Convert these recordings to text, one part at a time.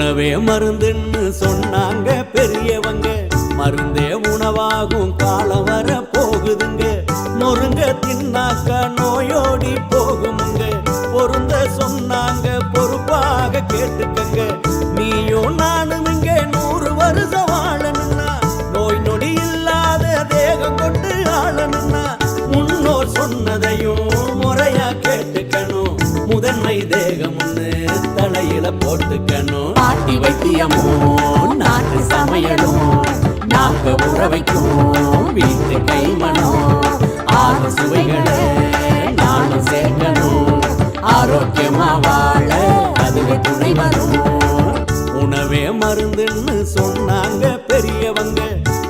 உணவே மருந்துன்னு சொன்னாங்க பெரியவங்க, மருந்தே உணவாகும் காலம் வர போகுதுங்க. முருங்க தின்னாக்க நோயோடி போகுமுங்க, பொருந்த சொன்னாங்க பொறுப்பாக கேட்டுக்கங்க. நீயும் நானும் இங்க 100 வருஷம் வாழணும்னா, நோய் நொடி இல்லாத தேகம் கொண்டு ஆளணும்னா, முன்னோர் சொன்னதையும் முறையா கேட்டுக்கணும். முதன்மை தேகம்னு தலையில போட்டுக்கணும். நாட்டி வைத்தியமும் நாட்டு சமையலும் நாக்க உற வைக்கும் வீட்டு கைமணம். 6 சுவைகளை நானும் சேர்க்கணும், ஆரோக்கியமா வாழ அதுவே துணை வரும். உணவே மருந்துன்னு சொன்னாங்க பெரியவங்க,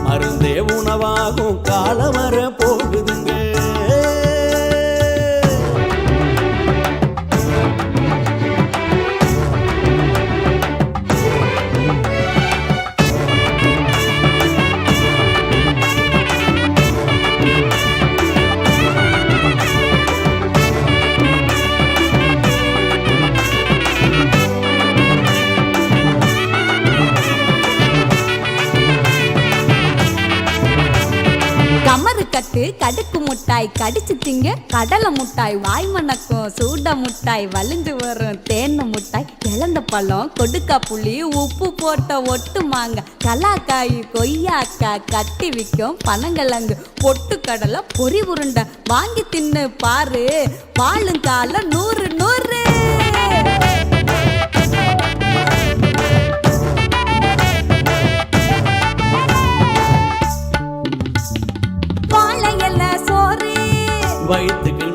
மருந்தே உணவாகும் காலம் வர போகுதுங்க. கமரு கட்டு கடுக்கு முட்டாய் கடிச்சு திங்க கடலை முட்டாய், வாய் மணக்கும் சூட முட்டாய், வலிஞ்சு வரும் தேன் முட்டாய், இழந்த பழம் கொடுக்கா புளி உப்பு போட்ட ஒட்டு மாங்க, கலாக்காய் கொய்யாக்கா கட்டி விற்கும் பனங்கிழங்கு, பொட்டு கடலை பொறி உருண்டை வாங்கி தின்னு பாரு, வாழுங்கால 100 100. வயிற்றுக்கு